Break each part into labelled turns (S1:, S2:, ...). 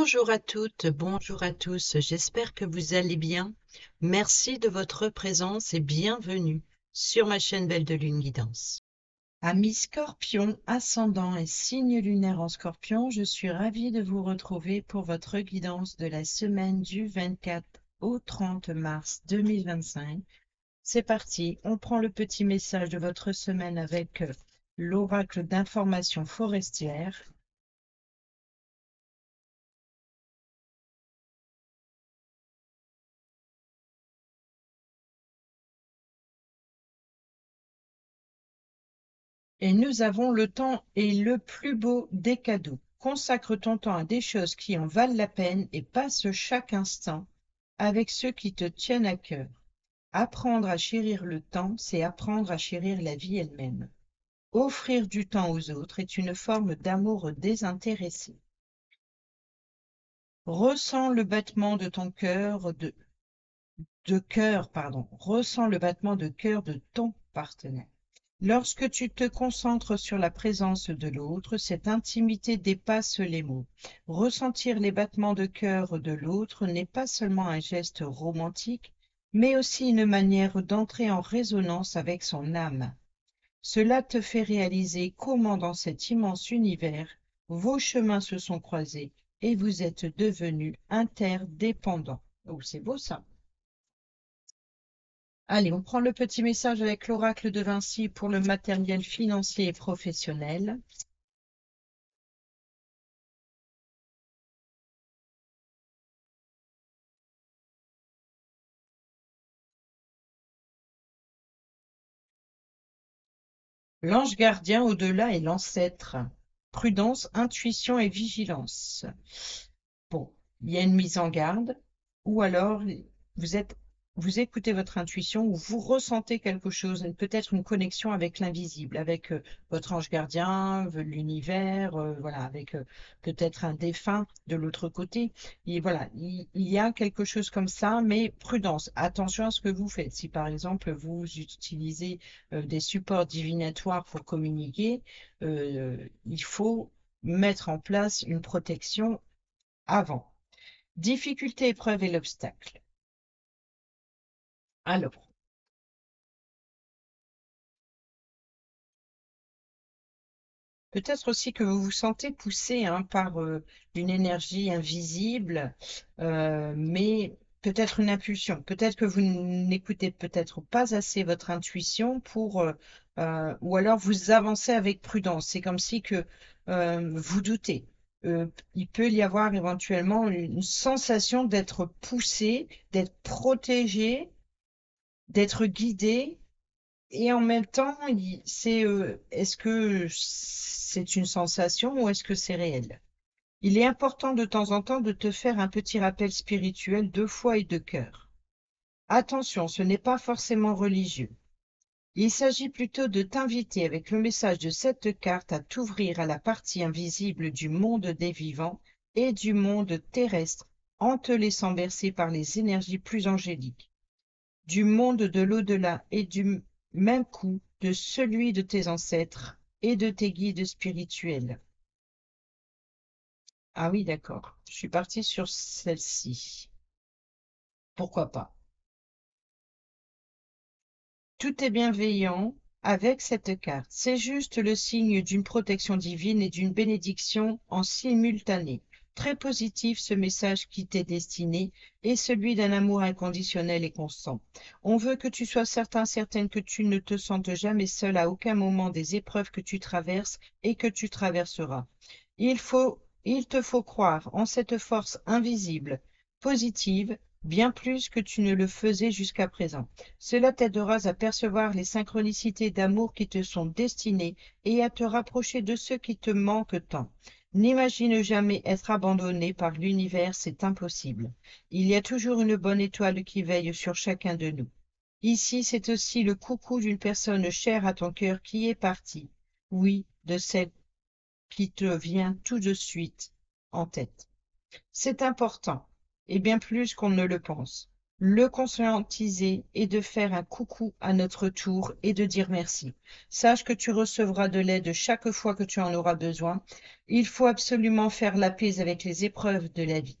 S1: Bonjour à toutes, bonjour à tous, j'espère que vous allez bien. Merci de votre présence et bienvenue sur ma chaîne Belle de Lune Guidance. Amis Scorpion, ascendant et signe lunaire en Scorpion, je suis ravie de vous retrouver pour votre guidance de la semaine du 24 au 30 mars 2025. C'est parti, on prend le petit message de votre semaine avec l'oracle d'information forestière. Et nous avons le temps est le plus beau des cadeaux. Consacre ton temps à des choses qui en valent la peine et passe chaque instant avec ceux qui te tiennent à cœur. Apprendre à chérir le temps, c'est apprendre à chérir la vie elle-même. Offrir du temps aux autres est une forme d'amour désintéressé. Ressens le battement de ton cœur, ressens le battement de cœur de ton partenaire. Lorsque tu te concentres sur la présence de l'autre, cette intimité dépasse les mots. Ressentir les battements de cœur de l'autre n'est pas seulement un geste romantique, mais aussi une manière d'entrer en résonance avec son âme. Cela te fait réaliser comment dans cet immense univers, vos chemins se sont croisés et vous êtes devenus interdépendants. Oh, c'est beau ça. Allez, on prend le petit message avec l'oracle de Vinci pour le matériel financier et professionnel. L'ange gardien au-delà est l'ancêtre. Prudence, intuition et vigilance. Bon, il y a une mise en garde, ou alors vous êtes, vous écoutez votre intuition ou vous ressentez quelque chose, peut-être une connexion avec l'invisible, avec votre ange gardien, l'univers, voilà, avec peut-être un défunt de l'autre côté. Et voilà, il y a quelque chose comme ça, mais prudence, attention à ce que vous faites. Si par exemple vous utilisez des supports divinatoires pour communiquer, il faut mettre en place une protection avant. Difficulté, épreuve et l'obstacle. Alors, peut-être aussi que vous vous sentez poussé par une énergie invisible, mais peut-être une impulsion. Peut-être que vous n'écoutez peut-être pas assez votre intuition ou alors vous avancez avec prudence. C'est comme si que vous doutez. Il peut y avoir éventuellement une sensation d'être poussé, d'être protégé, d'être guidé. Et en même temps, est-ce que c'est une sensation ou est-ce que c'est réel? Il est important de temps en temps de te faire un petit rappel spirituel de foi et de cœur. Attention, ce n'est pas forcément religieux. Il s'agit plutôt de t'inviter avec le message de cette carte à t'ouvrir à la partie invisible du monde des vivants et du monde terrestre en te laissant bercer par les énergies plus angéliques du monde de l'au-delà et du même coup de celui de tes ancêtres et de tes guides spirituels. Ah oui, d'accord. Je suis partie sur celle-ci. Pourquoi pas? Tout est bienveillant avec cette carte. C'est juste le signe d'une protection divine et d'une bénédiction en simultané. Très positif ce message qui t'est destiné est celui d'un amour inconditionnel et constant. On veut que tu sois certaine que tu ne te sentes jamais seul à aucun moment des épreuves que tu traverses et que tu traverseras. Il te faut croire en cette force invisible, positive, bien plus que tu ne le faisais jusqu'à présent. Cela t'aidera à percevoir les synchronicités d'amour qui te sont destinées et à te rapprocher de ceux qui te manquent tant. N'imagine jamais être abandonné par l'univers, c'est impossible. Il y a toujours une bonne étoile qui veille sur chacun de nous. Ici, c'est aussi le coucou d'une personne chère à ton cœur qui est partie. Oui, de celle qui te vient tout de suite en tête. C'est important, et bien plus qu'on ne le pense. le conscientiser et de faire un coucou à notre tour et de dire merci. Sache que tu recevras de l'aide chaque fois que tu en auras besoin. Il faut absolument faire la paix avec les épreuves de la vie.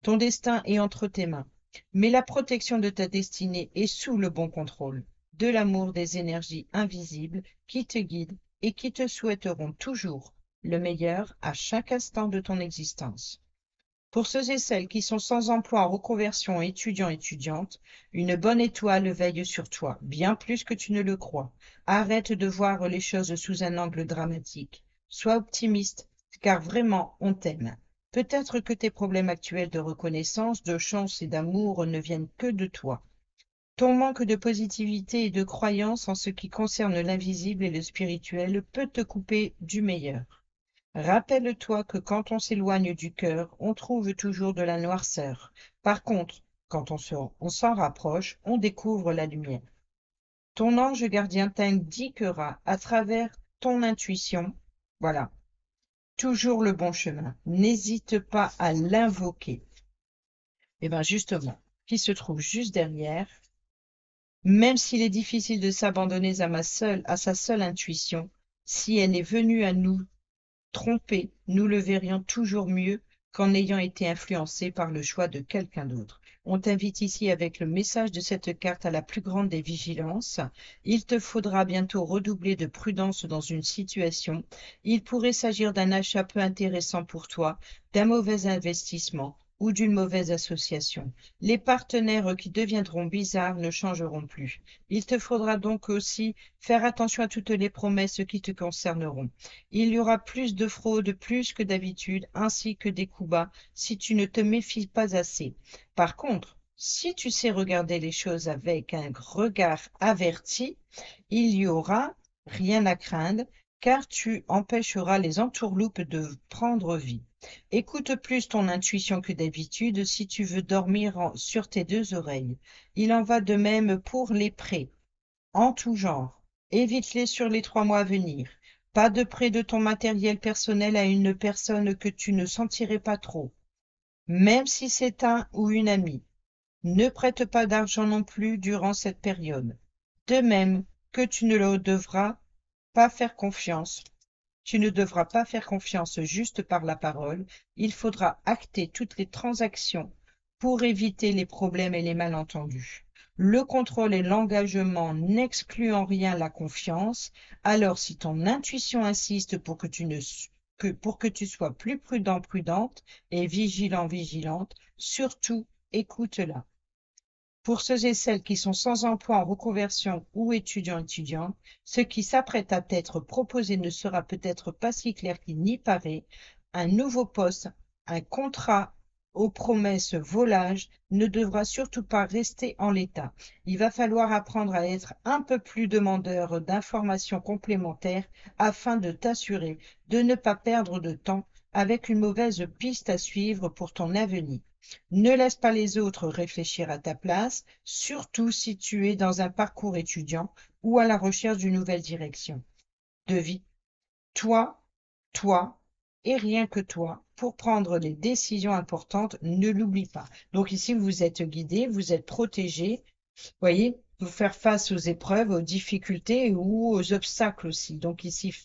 S1: Ton destin est entre tes mains, mais la protection de ta destinée est sous le bon contrôle de l'amour des énergies invisibles qui te guident et qui te souhaiteront toujours le meilleur à chaque instant de ton existence. Pour ceux et celles qui sont sans emploi en reconversion étudiants-étudiantes, une bonne étoile veille sur toi, bien plus que tu ne le crois. Arrête de voir les choses sous un angle dramatique. Sois optimiste, car vraiment, on t'aime. Peut-être que tes problèmes actuels de reconnaissance, de chance et d'amour ne viennent que de toi. Ton manque de positivité et de croyance en ce qui concerne l'invisible et le spirituel peut te couper du meilleur. Rappelle-toi que quand on s'éloigne du cœur, on trouve toujours de la noirceur. Par contre, quand on s'en rapproche, on découvre la lumière. Ton ange gardien t'indiquera à travers ton intuition, voilà, toujours le bon chemin. N'hésite pas à l'invoquer. Et bien justement, qui se trouve juste derrière, même s'il est difficile de s'abandonner à sa seule intuition, si elle est venue à nous trompés, nous le verrions toujours mieux qu'en ayant été influencés par le choix de quelqu'un d'autre. On t'invite ici avec le message de cette carte à la plus grande des vigilances. Il te faudra bientôt redoubler de prudence dans une situation. Il pourrait s'agir d'un achat peu intéressant pour toi, d'un mauvais investissement ou d'une mauvaise association. Les partenaires qui deviendront bizarres ne changeront plus. Il te faudra donc aussi faire attention à toutes les promesses qui te concerneront. Il y aura plus de fraude, plus que d'habitude, ainsi que des coups bas, si tu ne te méfies pas assez. Par contre, si tu sais regarder les choses avec un regard averti, il y aura rien à craindre, car tu empêcheras les entourloupes de prendre vie. Écoute plus ton intuition que d'habitude si tu veux dormir sur tes deux oreilles. Il en va de même pour les prêts en tout genre. Évite-les sur les 3 mois à venir. Pas de prêt de ton matériel personnel à une personne que tu ne sentirais pas trop, même si c'est un ou une amie. Ne prête pas d'argent non plus durant cette période. De même que tu ne le devras pas faire confiance. Tu ne devras pas faire confiance juste par la parole. Il faudra acter toutes les transactions pour éviter les problèmes et les malentendus. Le contrôle et l'engagement n'excluent en rien la confiance. Alors, si ton intuition insiste pour que tu sois plus prudent, prudente et vigilant, vigilante, surtout écoute-la. Pour ceux et celles qui sont sans emploi en reconversion ou étudiants-étudiantes, ce qui s'apprête à être proposé ne sera peut-être pas si clair qu'il n'y paraît. Un nouveau poste, un contrat aux promesses volages ne devra surtout pas rester en l'état. Il va falloir apprendre à être un peu plus demandeur d'informations complémentaires afin de t'assurer de ne pas perdre de temps avec une mauvaise piste à suivre pour ton avenir. Ne laisse pas les autres réfléchir à ta place, surtout si tu es dans un parcours étudiant ou à la recherche d'une nouvelle direction de vie. Toi, toi et rien que toi pour prendre les décisions importantes, ne l'oublie pas. Donc ici, vous êtes guidé, vous êtes protégé, voyez, pour faire face aux épreuves, aux difficultés ou aux obstacles aussi. Donc ici,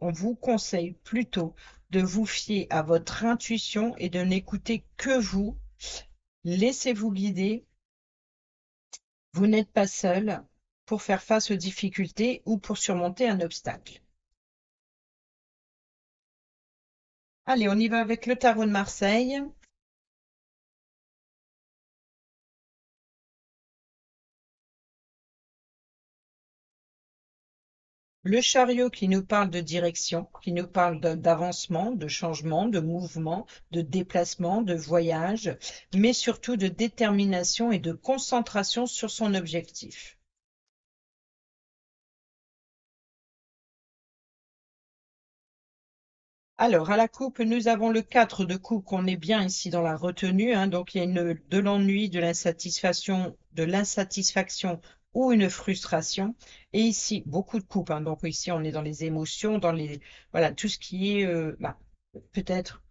S1: on vous conseille plutôt de vous fier à votre intuition et de n'écouter que vous. Laissez-vous guider, vous n'êtes pas seul pour faire face aux difficultés ou pour surmonter un obstacle. Allez, on y va avec le tarot de Marseille. Le chariot qui nous parle de direction, qui nous parle d'avancement, de changement, de mouvement, de déplacement, de voyage, mais surtout de détermination et de concentration sur son objectif. Alors, à la coupe, nous avons le 4 de coupe qu'on est bien ici dans la retenue, hein, donc il y a de l'ennui, de l'insatisfaction ou une frustration. Et ici, beaucoup de coupes, hein, donc ici on est dans les émotions, voilà, tout ce qui est peut-être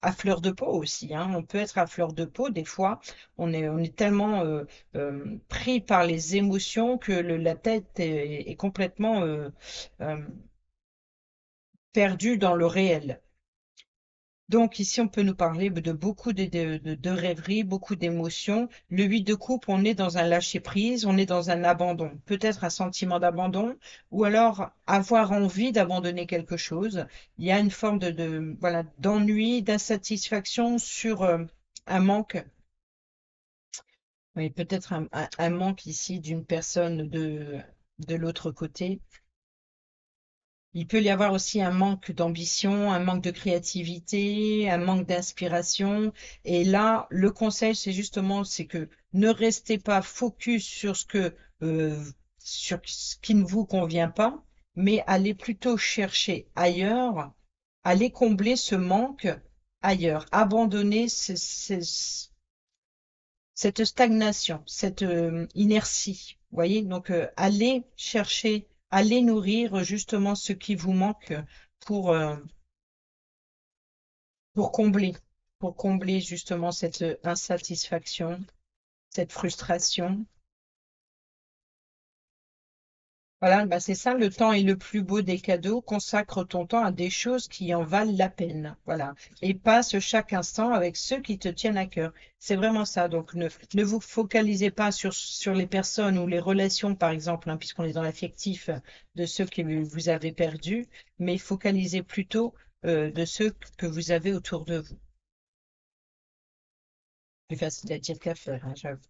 S1: à fleur de peau aussi, hein. On peut être à fleur de peau. Des fois, on est tellement pris par les émotions que la tête est complètement euh, perdue dans le réel. Donc ici, on peut nous parler de beaucoup de rêveries, beaucoup d'émotions. Le 8 de coupe, on est dans un lâcher-prise, on est dans un abandon, peut-être un sentiment d'abandon, ou alors avoir envie d'abandonner quelque chose. Il y a une forme voilà, d'ennui, d'insatisfaction sur un manque, oui, peut-être un manque ici d'une personne de l'autre côté. Il peut y avoir aussi un manque d'ambition, un manque de créativité, un manque d'inspiration. Et là, le conseil, c'est justement, c'est que ne restez pas focus euh, sur ce qui ne vous convient pas, mais allez plutôt chercher ailleurs, allez combler ce manque ailleurs. Abandonnez cette stagnation, cette inertie. Vous voyez, donc allez chercher, allez nourrir justement ce qui vous manque pour, euh, pour combler, pour combler justement cette insatisfaction, cette frustration. Voilà, bah c'est ça, le temps est le plus beau des cadeaux. Consacre ton temps à des choses qui en valent la peine. Voilà. Et passe chaque instant avec ceux qui te tiennent à cœur. C'est vraiment ça. Donc, ne vous focalisez pas sur les personnes ou les relations, par exemple, hein, puisqu'on est dans l'affectif de ceux que vous avez perdus, mais focalisez plutôt de ceux que vous avez autour de vous. Plus facile à dire qu'à faire, hein, j'avoue.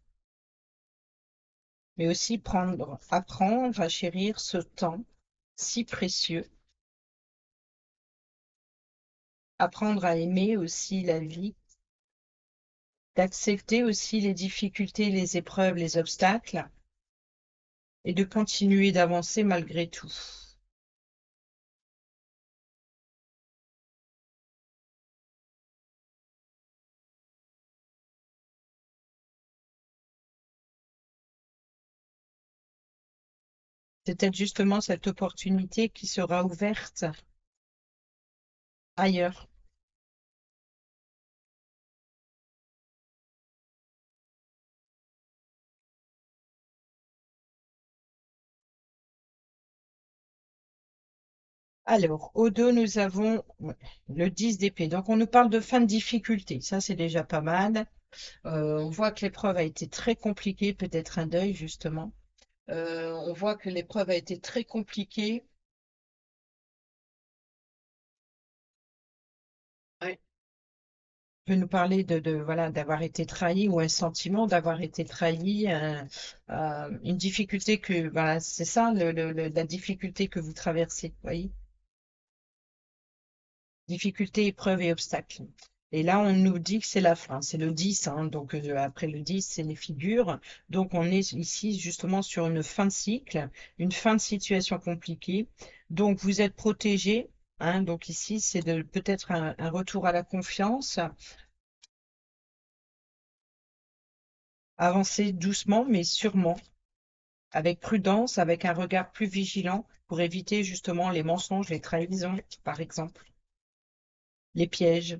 S1: Mais aussi apprendre à chérir ce temps si précieux, apprendre à aimer aussi la vie, d'accepter aussi les difficultés, les épreuves, les obstacles, et de continuer d'avancer malgré tout. C'est peut-être justement cette opportunité qui sera ouverte ailleurs. Alors, au dos, nous avons ouais, le 10 d'épée. Donc, on nous parle de fin de difficulté. Ça, c'est déjà pas mal. On voit que l'épreuve a été très compliquée, peut-être un deuil, justement. On voit que l'épreuve a été très compliquée. Ouais. Peut nous parler voilà d'avoir été trahi ou un sentiment d'avoir été trahi, une difficulté que voilà, c'est ça la difficulté que vous traversez, voyez? Difficulté, épreuve et obstacle. Et là, on nous dit que c'est la fin, c'est le 10, hein, donc après le 10, c'est les figures. Donc on est ici justement sur une fin de cycle, une fin de situation compliquée. Donc vous êtes protégé, hein, donc ici c'est de peut-être un retour à la confiance. Avancer doucement mais sûrement, avec prudence, avec un regard plus vigilant pour éviter justement les mensonges, les trahisons, par exemple, les pièges,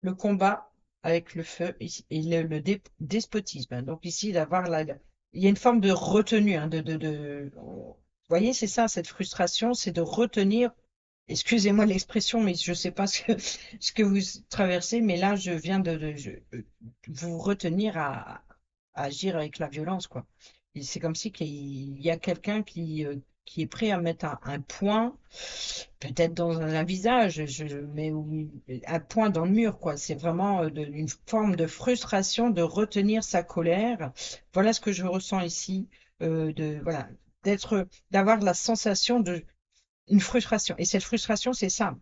S1: le combat avec le feu et despotisme. Donc ici, il y a une forme de retenue, hein, vous voyez, c'est ça, cette frustration, c'est de retenir. Excusez-moi l'expression, mais je ne sais pas ce que vous traversez, mais là, je viens vous retenir à agir avec la violence, quoi. Et c'est comme si qu'il y a quelqu'un qui est prêt à mettre un point, peut-être dans un visage, mais un point dans le mur, quoi. C'est vraiment une forme de frustration de retenir sa colère. Voilà ce que je ressens ici, voilà, d'avoir la sensation de une frustration. Et cette frustration, c'est ça.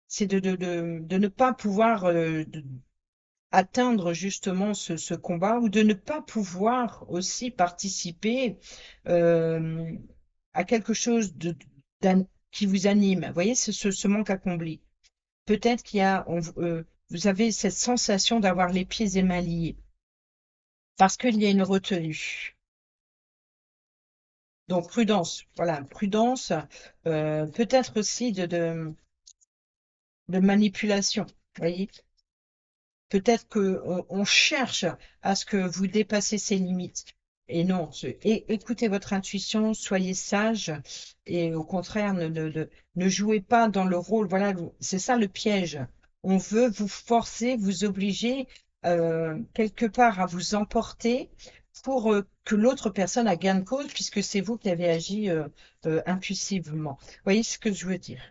S1: C'est de ne pas pouvoir atteindre justement ce combat ou de ne pas pouvoir aussi participer euh, à quelque chose qui vous anime. Vous voyez, ce manque accompli. Peut-être vous avez cette sensation d'avoir les pieds et mains liés parce qu'il y a une retenue. Donc prudence, voilà, prudence, peut-être aussi de manipulation. Voyez? Peut-être que on cherche à ce que vous dépassiez ces limites. Et non, écoutez votre intuition, soyez sage et au contraire, ne jouez pas dans le rôle. Voilà, c'est ça le piège. On veut vous forcer, vous obliger quelque part à vous emporter pour que l'autre personne a gain de cause, puisque c'est vous qui avez agi impulsivement. Voyez ce que je veux dire?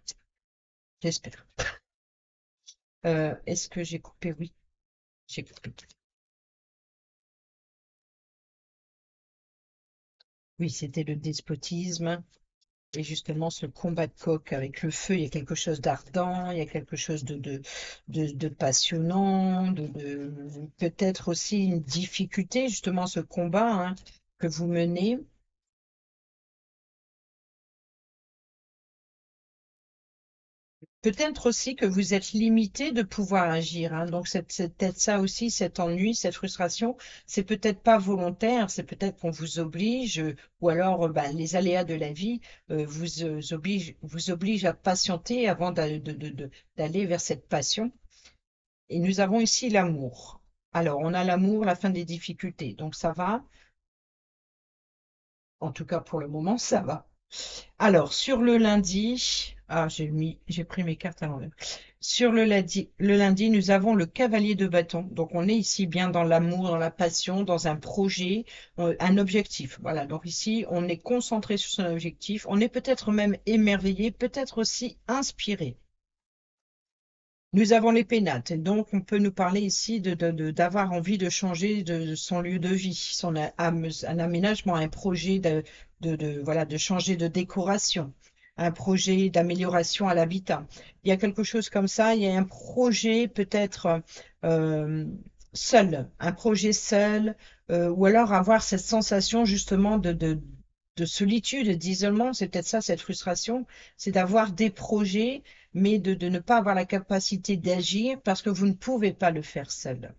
S1: J'espère. Est-ce que j'ai coupé? Oui, j'ai coupé. Oui, c'était le despotisme et justement ce combat de coq avec le feu. Il y a quelque chose d'ardent, il y a quelque chose de passionnant, peut-être aussi une difficulté, justement ce combat que vous menez. Peut-être aussi que vous êtes limité de pouvoir agir, hein. Donc c'est peut-être ça aussi, cet ennui, cette frustration, c'est peut-être pas volontaire, c'est peut-être qu'on vous oblige, ou alors bah, les aléas de la vie vous obligent à patienter avant d'aller vers cette passion. Et nous avons ici l'amour. Alors on a l'amour, la fin des difficultés, donc ça va. En tout cas pour le moment, ça va. Alors, sur le lundi, j'ai pris mes cartes à l'envers. Sur le lundi, nous avons le cavalier de bâton. Donc, on est ici bien dans l'amour, dans la passion, dans un projet, un objectif. Voilà. Donc ici, on est concentré sur son objectif. On est peut-être même émerveillé, peut-être aussi inspiré. Nous avons les pénates, et donc on peut nous parler ici d'avoir envie de changer de son lieu de vie, un aménagement, un projet voilà, de changer de décoration, un projet d'amélioration à l'habitat. Il y a quelque chose comme ça, il y a un projet peut-être euh, seul, un projet seul, ou alors avoir cette sensation justement de solitude, d'isolement, c'est peut-être ça, cette frustration, c'est d'avoir des projets mais de ne pas avoir la capacité d'agir parce que vous ne pouvez pas le faire seul.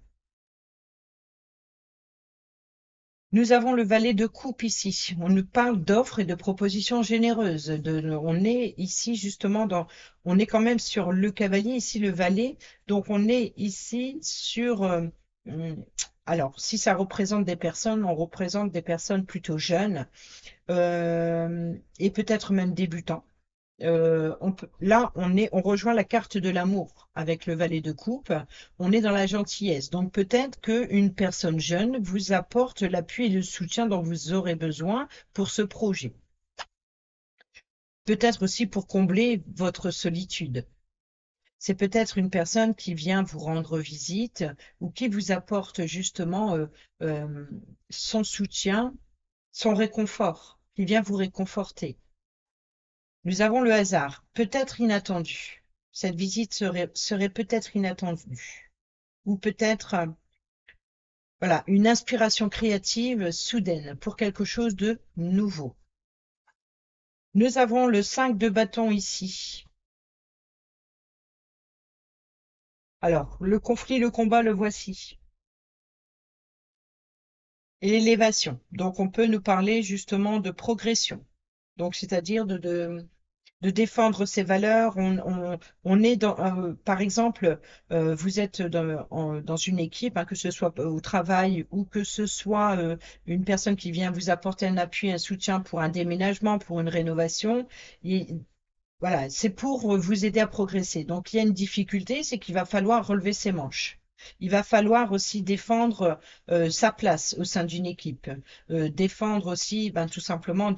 S1: Nous avons le valet de coupe ici. On nous parle d'offres et de propositions généreuses. On est ici justement on est quand même sur le cavalier, ici le valet. Donc on est ici sur, hum, alors si ça représente des personnes, on représente des personnes plutôt jeunes et peut-être même débutants. Là, on rejoint la carte de l'amour avec le valet de coupe. On est dans la gentillesse. Donc peut-être qu'une personne jeune vous apporte l'appui et le soutien dont vous aurez besoin pour ce projet. Peut-être aussi pour combler votre solitude. C'est peut-être une personne qui vient vous rendre visite ou qui vous apporte justement euh, son soutien, son réconfort, qui vient vous réconforter. Nous avons le hasard, peut-être inattendu. Cette visite serait peut-être inattendue. Ou peut-être, voilà, une inspiration créative soudaine pour quelque chose de nouveau. Nous avons le 5 de bâton ici. Alors, le conflit, le combat, le voici. Et l'élévation. Donc, on peut nous parler justement de progression. Donc, c'est-à-dire de défendre ses valeurs. On est dans, par exemple, vous êtes dans une équipe, hein, que ce soit au travail ou que ce soit une personne qui vient vous apporter un appui, un soutien pour un déménagement, pour une rénovation. Et, voilà, c'est pour vous aider à progresser. Donc, il y a une difficulté, c'est qu'il va falloir relever ses manches. Il va falloir aussi défendre sa place au sein d'une équipe, défendre aussi, ben, tout simplement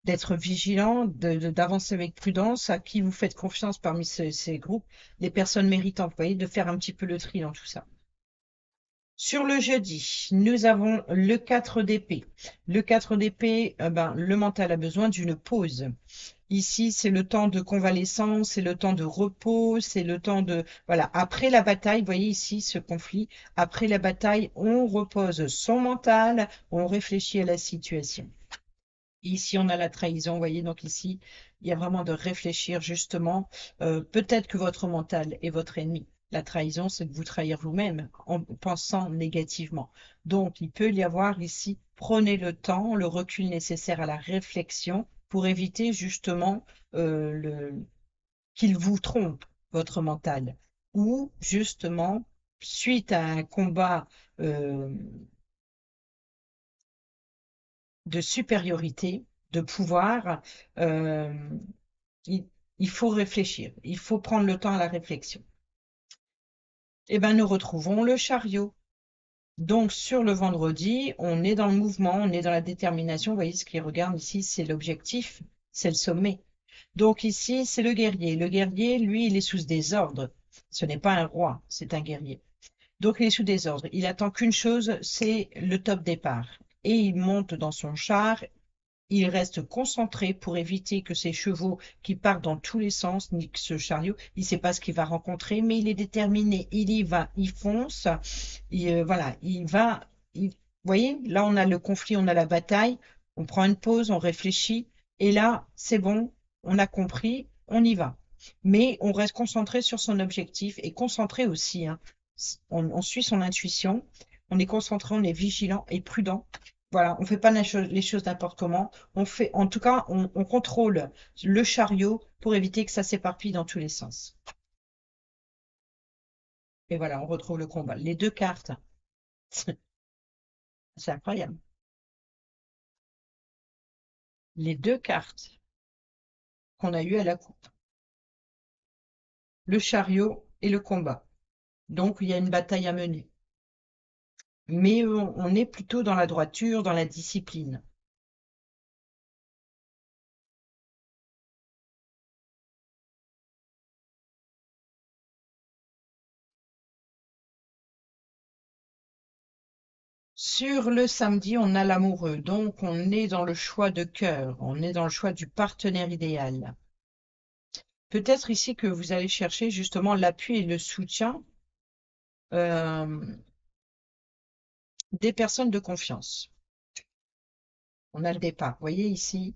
S1: d'être vigilant, d'avancer avec prudence, à qui vous faites confiance parmi ces groupes, les personnes méritantes, vous voyez, de faire un petit peu le tri dans tout ça. Sur le jeudi, nous avons le 4 d'épée. Le 4 d'épée, ben, le mental a besoin d'une pause. Ici, c'est le temps de convalescence, c'est le temps de repos, c'est le temps de... Voilà, après la bataille, vous voyez ici ce conflit, après la bataille, on repose son mental, on réfléchit à la situation. Ici, on a la trahison, vous voyez, donc ici, il y a vraiment de réfléchir justement. Peut-être que votre mental est votre ennemi. La trahison, c'est de vous trahir vous-même en pensant négativement. Donc, il peut y avoir ici, prenez le temps, le recul nécessaire à la réflexion pour éviter justement qu'il vous trompe. votre mental, ou justement, suite à un combat euh, de supériorité, de pouvoir, euh, il, il faut réfléchir, il faut prendre le temps à la réflexion. Eh bien, nous retrouvons le chariot. Donc, sur le vendredi, on est dans le mouvement, on est dans la détermination. Vous voyez, ce qui regarde ici, c'est l'objectif, c'est le sommet. Donc ici, c'est le guerrier. Le guerrier, lui, il est sous des ordres. Ce n'est pas un roi, c'est un guerrier. Donc il est sous des ordres. Il attend qu'une chose, c'est le top départ. Et il monte dans son char. Il reste concentré pour éviter que ses chevaux qui partent dans tous les sens, ni que ce chariot, il ne sait pas ce qu'il va rencontrer, mais il est déterminé, il y va, il fonce, voilà, il va. Vous voyez, là on a le conflit, on a la bataille, on prend une pause, on réfléchit, et là c'est bon, on a compris, on y va. Mais on reste concentré sur son objectif et concentré aussi, hein. On suit son intuition, on est concentré, on est vigilant et prudent. Voilà, on ne fait pas les choses n'importe comment. On fait, en tout cas, on contrôle le chariot pour éviter que ça s'éparpille dans tous les sens. Et voilà, on retrouve le combat. Les deux cartes, c'est incroyable. Les deux cartes qu'on a eues à la coupe, le chariot et le combat. Donc, il y a une bataille à mener. Mais on est plutôt dans la droiture, dans la discipline. Sur le samedi, on a l'amoureux. Donc, on est dans le choix de cœur. On est dans le choix du partenaire idéal. Peut-être ici que vous allez chercher justement l'appui et le soutien euh, des personnes de confiance. On a le départ. Vous voyez ici,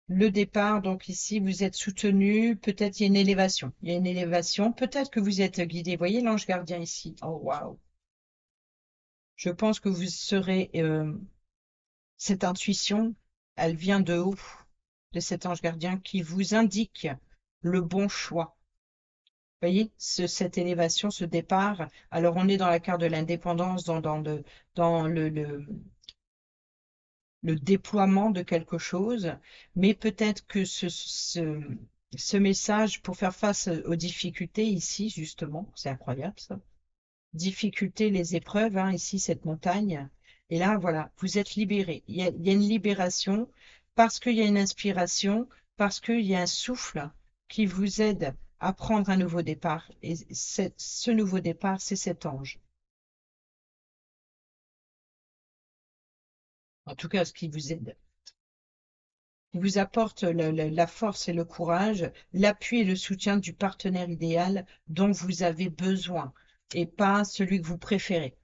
S1: le départ. Donc ici, vous êtes soutenu. Peut-être il y a une élévation. Il y a une élévation. Peut-être que vous êtes guidé. Vous voyez l'ange gardien ici. Oh, waouh. Je pense que vous serez... cette intuition, elle vient de haut, de cet ange gardien qui vous indique le bon choix. Vous voyez, cette élévation, ce départ. Alors, on est dans la carte de l'indépendance, dans le déploiement de quelque chose, mais peut-être que ce message, pour faire face aux difficultés ici, justement, c'est incroyable ça, difficultés, les épreuves, hein, ici, cette montagne, et là, voilà, vous êtes libéré. Il y a une libération parce qu'il y a une inspiration, parce qu'il y a un souffle qui vous aide à prendre un nouveau départ. Et ce nouveau départ, c'est cet ange. En tout cas, ce qui vous aide. Il vous apporte la force et le courage, l'appui et le soutien du partenaire idéal dont vous avez besoin et pas celui que vous préférez.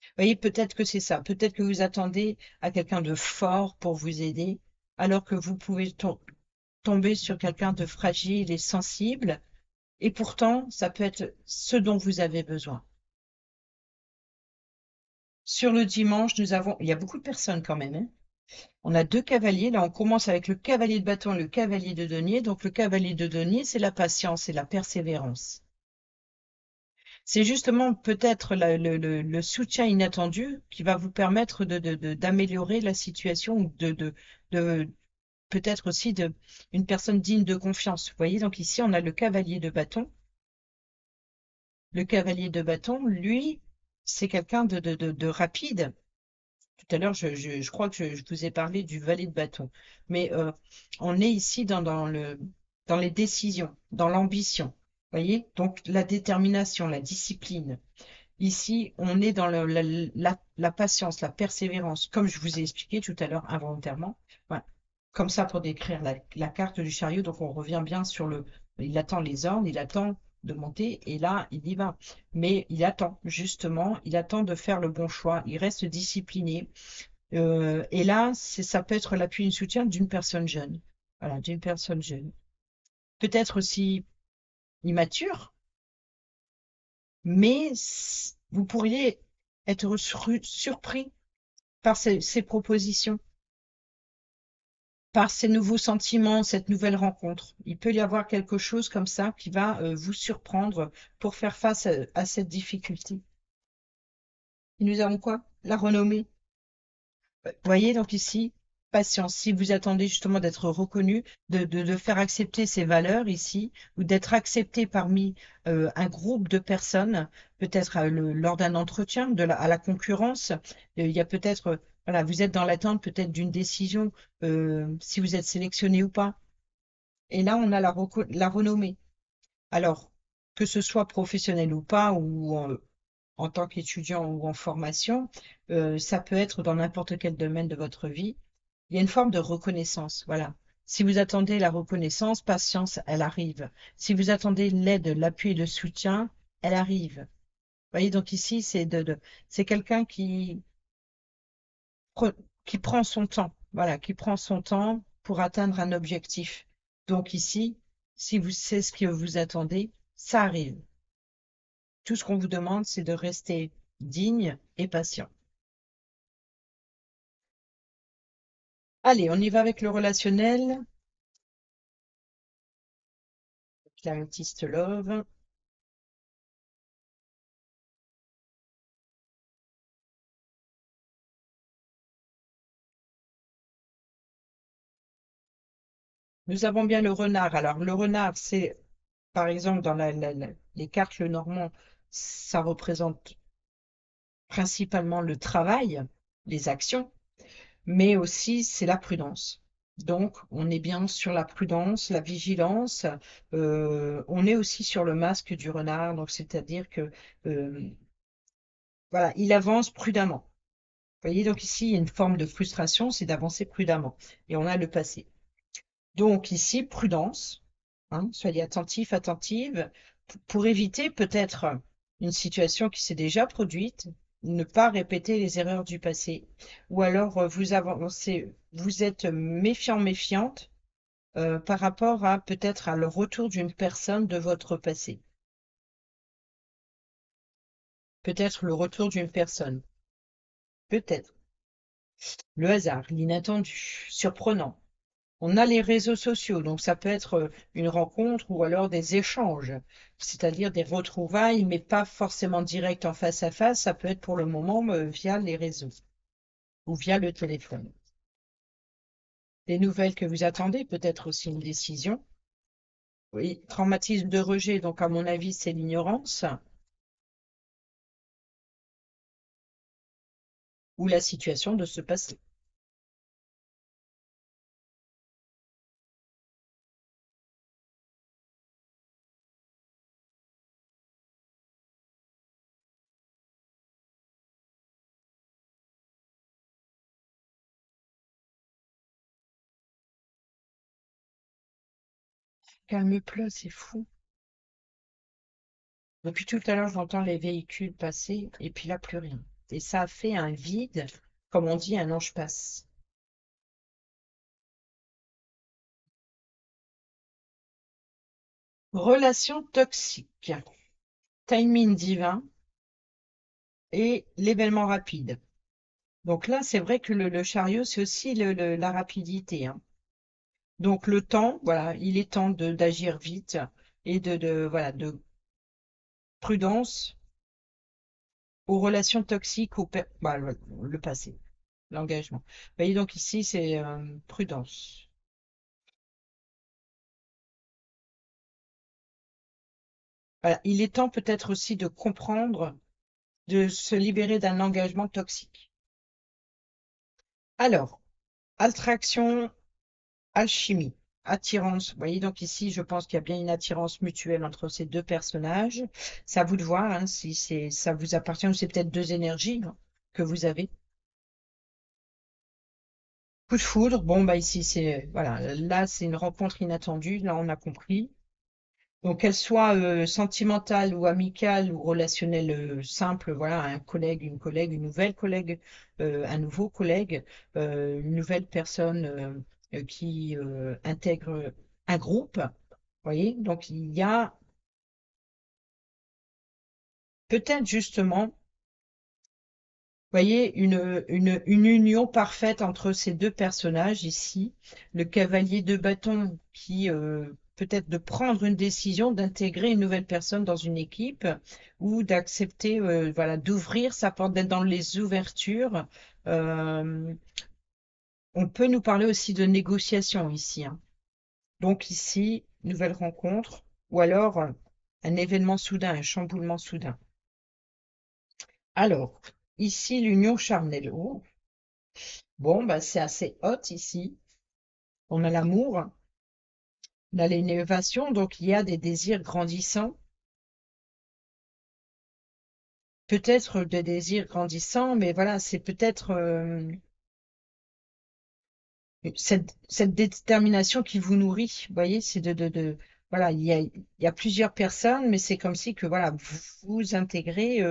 S1: Vous voyez, peut-être que c'est ça. Peut-être que vous attendez à quelqu'un de fort pour vous aider, alors que vous pouvez tomber sur quelqu'un de fragile et sensible, et pourtant, ça peut être ce dont vous avez besoin. Sur le dimanche, il y a beaucoup de personnes quand même, hein. On a deux cavaliers. Là, on commence avec le cavalier de bâton et le cavalier de denier. Donc, le cavalier de denier, c'est la patience et la persévérance. C'est justement peut-être le soutien inattendu qui va vous permettre d'améliorer la situation ou de peut-être aussi une personne digne de confiance. Vous voyez, donc ici, on a le cavalier de bâton. Le cavalier de bâton, lui, c'est quelqu'un de rapide. Tout à l'heure, je crois que je vous ai parlé du valet de bâton. Mais on est ici dans les décisions, dans l'ambition. Vous voyez? Donc la détermination, la discipline. Ici, on est dans la patience, la persévérance, comme je vous ai expliqué tout à l'heure involontairement. Voilà. Comme ça pour décrire la carte du chariot. Donc on revient bien sur le... Il attend les ordres, il attend de monter et là, il y va. Mais il attend, justement, il attend de faire le bon choix. Il reste discipliné. Et là, ça peut être l'appui et le soutien d'une personne jeune. Voilà, d'une personne jeune. Peut-être aussi immature, mais vous pourriez être surpris par ces propositions. par ces nouveaux sentiments, cette nouvelle rencontre. Il peut y avoir quelque chose comme ça qui va vous surprendre pour faire face à cette difficulté. Et nous avons quoi? La renommée. Vous voyez, donc ici, patience. Si vous attendez justement d'être reconnu, de faire accepter ces valeurs ici, ou d'être accepté parmi un groupe de personnes, peut-être lors d'un entretien, à la concurrence, il y a peut-être, voilà, vous êtes dans l'attente peut-être d'une décision, si vous êtes sélectionné ou pas. Et là, on a la renommée. Alors, que ce soit professionnel ou pas, ou en tant qu'étudiant ou en formation, ça peut être dans n'importe quel domaine de votre vie. Il y a une forme de reconnaissance, voilà. Si vous attendez la reconnaissance, patience, elle arrive. Si vous attendez l'aide, l'appui et le soutien, elle arrive. Vous voyez, donc ici, c'est quelqu'un pre- qui prend son temps, voilà, qui prend son temps pour atteindre un objectif. Donc ici, si vous savez ce que vous attendez, ça arrive. Tout ce qu'on vous demande, c'est de rester digne et patient. Allez, on y va avec le relationnel. Claritiste Love. Nous avons bien le renard. Alors, le renard, c'est, par exemple, dans les cartes Lenormand, ça représente principalement le travail, les actions, mais aussi c'est la prudence. Donc, on est bien sur la prudence, la vigilance. On est aussi sur le masque du renard, donc c'est-à-dire que euh, voilà, il avance prudemment. Vous voyez, donc ici, il y a une forme de frustration, c'est d'avancer prudemment. Et on a le passé. Donc ici, prudence, hein, soyez attentifs, attentives, pour éviter peut-être une situation qui s'est déjà produite, ne pas répéter les erreurs du passé. Ou alors vous avancez, vous êtes méfiant, méfiante par rapport à peut-être à le retour d'une personne de votre passé. Peut-être le retour d'une personne. Peut-être. Le hasard, l'inattendu, surprenant. On a les réseaux sociaux, donc ça peut être une rencontre ou alors des échanges, c'est-à-dire des retrouvailles, mais pas forcément direct en face à face, ça peut être pour le moment via les réseaux ou via le téléphone. Des nouvelles que vous attendez, peut-être aussi une décision. Oui, traumatisme de rejet, donc à mon avis, c'est l'ignorance ou la situation de se passer. Calme-pleut, c'est fou. Depuis tout à l'heure, j'entends les véhicules passer et puis là, plus rien. Et ça a fait un vide, comme on dit, un ange passe. Relation toxique, timing divin et l'événement rapide. Donc là, c'est vrai que le chariot, c'est aussi la rapidité, hein. Donc le temps, voilà, il est temps d'agir vite et voilà, de prudence aux relations toxiques, bah, le passé, l'engagement. Vous voyez, donc ici, c'est prudence. Voilà, il est temps peut-être aussi de comprendre, de se libérer d'un engagement toxique. Alors, attraction, alchimie, attirance. Vous voyez, donc ici, je pense qu'il y a bien une attirance mutuelle entre ces deux personnages. C'est à vous de voir hein, si ça vous appartient ou c'est peut-être deux énergies hein, que vous avez. Coup de foudre, bon, bah ici, c'est voilà, là, c'est une rencontre inattendue, là, on a compris. Donc, qu'elle soit sentimentale ou amicale ou relationnelle simple, voilà, un collègue, une nouvelle collègue, un nouveau collègue, une nouvelle personne qui intègre un groupe. Vous voyez, donc il y a peut-être justement voyez, une union parfaite entre ces deux personnages ici. Le cavalier de bâton qui peut-être de prendre une décision d'intégrer une nouvelle personne dans une équipe ou d'accepter, voilà, d'ouvrir sa porte, d'être dans les ouvertures. Euh, on peut nous parler aussi de négociation ici, hein. Donc ici, nouvelle rencontre ou alors un événement soudain, un chamboulement soudain. Alors, ici, l'union charnelle. Oh, bon, bah, c'est assez hot ici. On a l'amour, on a l'élévation, donc il y a des désirs grandissants, peut-être des désirs grandissants, mais voilà, c'est peut-être cette détermination qui vous nourrit. Vous voyez, c'est voilà, il y a plusieurs personnes, mais c'est comme si que voilà, vous vous intégrez,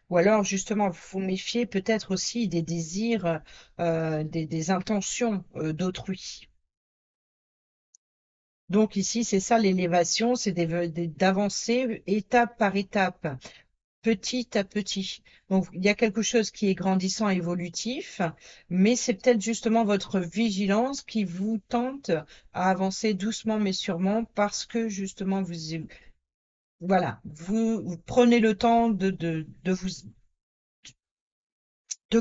S1: ou alors justement vous vous méfiez peut-être aussi des désirs, des intentions d'autrui. Donc ici, c'est ça l'élévation, c'est d'avancer étape par étape, petit à petit. Donc il y a quelque chose qui est grandissant, évolutif, mais c'est peut-être justement votre vigilance qui vous tente à avancer doucement mais sûrement parce que justement voilà, vous prenez le temps de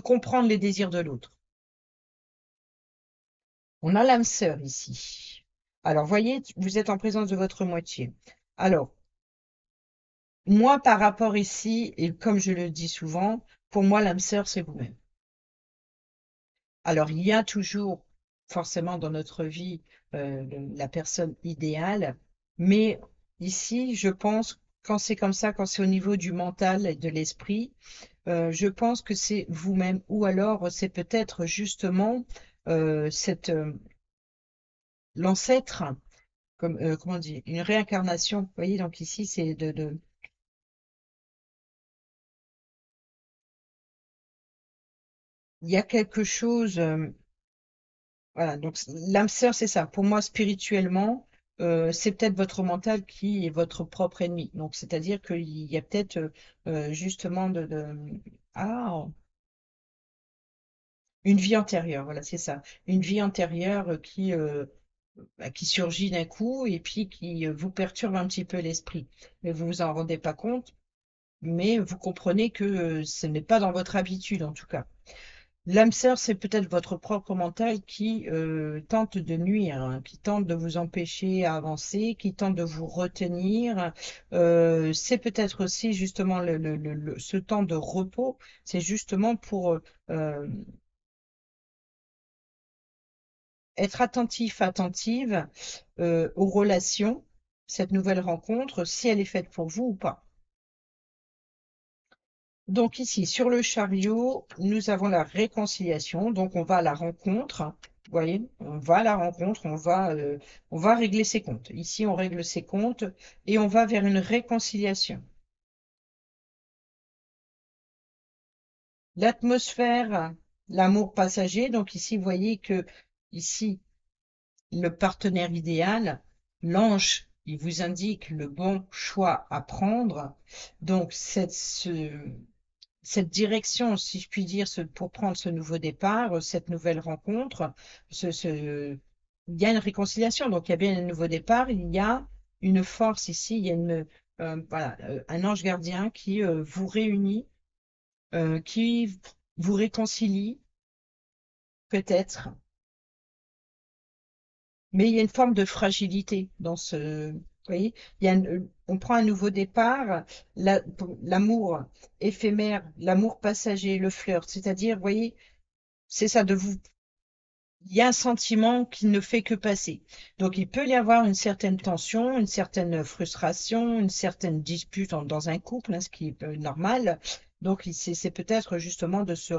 S1: comprendre les désirs de l'autre. On a l'âme sœur ici. Alors voyez, vous êtes en présence de votre moitié. Alors, moi, par rapport ici, et comme je le dis souvent, pour moi, l'âme sœur, c'est vous-même. Alors, il y a toujours forcément dans notre vie la personne idéale, mais ici, je pense, quand c'est comme ça, quand c'est au niveau du mental et de l'esprit, je pense que c'est vous-même, ou alors c'est peut-être justement l'ancêtre, comme comment on dit, une réincarnation. Vous voyez, donc ici, c'est il y a quelque chose. Voilà, donc l'âme sœur, c'est ça. Pour moi, spirituellement, c'est peut-être votre mental qui est votre propre ennemi. Donc, c'est-à-dire qu'il y a peut-être justement ah, une vie antérieure. Voilà, c'est ça. Une vie antérieure qui surgit d'un coup et puis qui vous perturbe un petit peu l'esprit. Mais vous vous en rendez pas compte, mais vous comprenez que ce n'est pas dans votre habitude, en tout cas. L'âme sœur, c'est peut-être votre propre mental qui tente de nuire, hein, qui tente de vous empêcher à avancer, qui tente de vous retenir. C'est peut-être aussi justement ce temps de repos, c'est justement pour euh, être attentif, attentive aux relations, cette nouvelle rencontre, si elle est faite pour vous ou pas. Donc ici, sur le chariot, nous avons la réconciliation. Donc on va à la rencontre. Vous voyez, on va à la rencontre, on va régler ses comptes. Ici, on règle ses comptes et on va vers une réconciliation. L'atmosphère, l'amour passager. Donc ici, vous voyez que ici, le partenaire idéal, l'ange, il vous indique le bon choix à prendre. Donc cette direction, si je puis dire, pour prendre ce nouveau départ, cette nouvelle rencontre, il y a une réconciliation, donc il y a bien un nouveau départ, il y a une force ici, il y a voilà, un ange gardien qui vous réunit, qui vous réconcilie, peut-être, mais il y a une forme de fragilité dans vous voyez, on prend un nouveau départ, l'amour éphémère, l'amour passager, le flirt, c'est-à-dire, vous voyez, c'est ça, il y a un sentiment qui ne fait que passer. Donc, il peut y avoir une certaine tension, une certaine frustration, une certaine dispute dans un couple, hein, ce qui est normal. Donc, c'est peut-être justement de se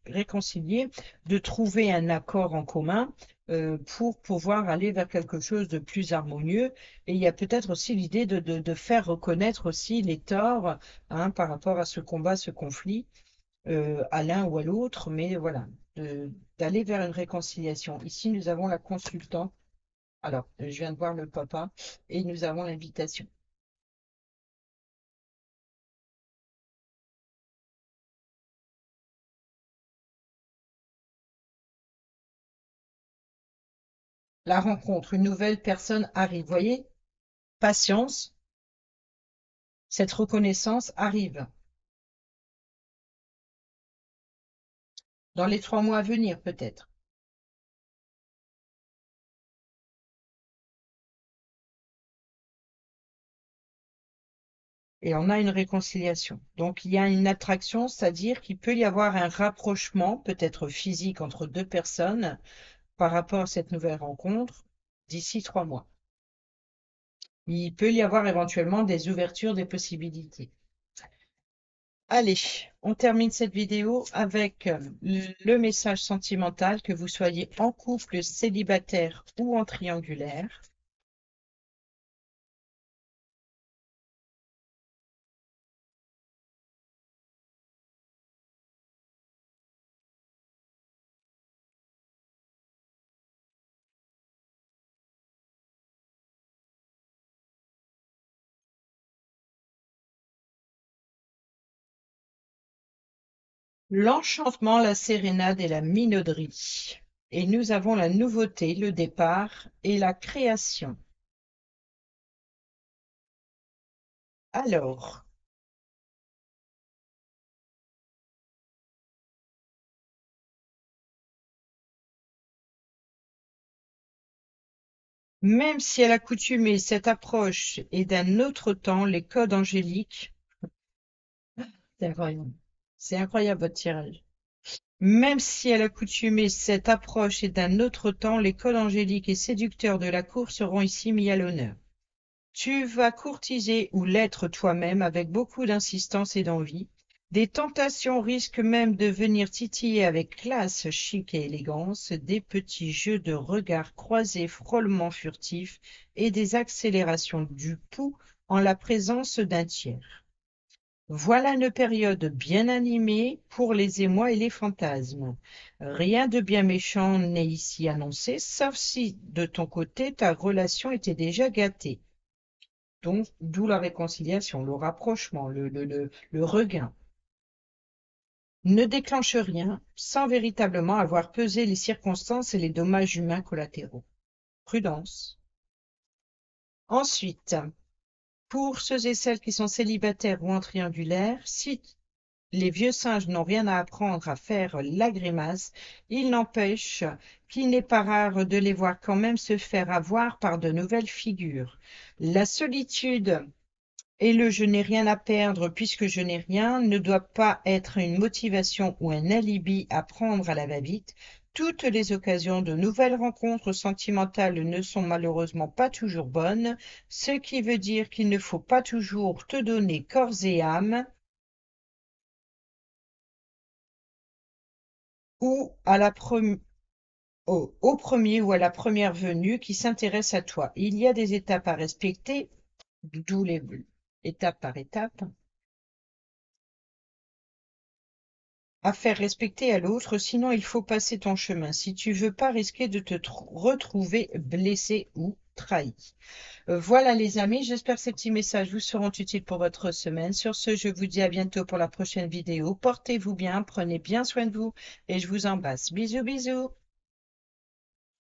S1: réconcilier, de trouver un accord en commun pour pouvoir aller vers quelque chose de plus harmonieux. Et il y a peut-être aussi l'idée de faire reconnaître aussi les torts, hein, par rapport à ce combat, ce conflit à l'un ou à l'autre, mais voilà, d'aller vers une réconciliation. Ici, nous avons la consultante. Alors, je viens de voir le papa et nous avons l'invitation. la rencontre, une nouvelle personne arrive. Vous voyez? Patience, cette reconnaissance arrive dans les 3 mois à venir, peut-être. Et on a une réconciliation. Donc il y a une attraction, c'est-à-dire qu'il peut y avoir un rapprochement, peut-être physique, entre deux personnes par rapport à cette nouvelle rencontre d'ici 3 mois. Il peut y avoir éventuellement des ouvertures des possibilités. Allez, on termine cette vidéo avec le message sentimental, que vous soyez en couple, célibataire ou en triangulaire. L'enchantement, la sérénade et la minauderie. Et nous avons la nouveauté, le départ et la création. Alors, même si à l'accoutumée cette approche est d'un autre temps, les codes angéliques, c'est incroyable. C'est incroyable votre tirage. Même si à l'accoutumée cette approche est d'un autre temps, les codes angéliques et séducteurs de la cour seront ici mis à l'honneur. Tu vas courtiser ou l'être toi-même avec beaucoup d'insistance et d'envie. Des tentations risquent même de venir titiller avec classe, chic et élégance, des petits jeux de regards croisés frôlement furtifs et des accélérations du pouls en la présence d'un tiers. Voilà une période bien animée pour les émois et les fantasmes. Rien de bien méchant n'est ici annoncé, sauf si de ton côté ta relation était déjà gâtée. Donc, d'où la réconciliation, le rapprochement, le regain. Ne déclenche rien sans véritablement avoir pesé les circonstances et les dommages humains collatéraux. Prudence. Ensuite, pour ceux et celles qui sont célibataires ou en triangulaire, si les vieux singes n'ont rien à apprendre à faire la grimace, il n'empêche qu'il n'est pas rare de les voir quand même se faire avoir par de nouvelles figures. La solitude et le je n'ai rien à perdre puisque je n'ai rien ne doit pas être une motivation ou un alibi à prendre à la va-vite. Toutes les occasions de nouvelles rencontres sentimentales ne sont malheureusement pas toujours bonnes, ce qui veut dire qu'il ne faut pas toujours te donner corps et âme ou à la au premier ou à la première venue qui s'intéresse à toi. Il y a des étapes à respecter, d'où les étape par étape, à faire respecter à l'autre, sinon il faut passer ton chemin si tu veux pas risquer de te retrouver blessé ou trahi. Voilà les amis, j'espère que ces petits messages vous seront utiles pour votre semaine. Sur ce, je vous dis à bientôt pour la prochaine vidéo. Portez-vous bien, prenez bien soin de vous et je vous embrasse. Bisous, bisous.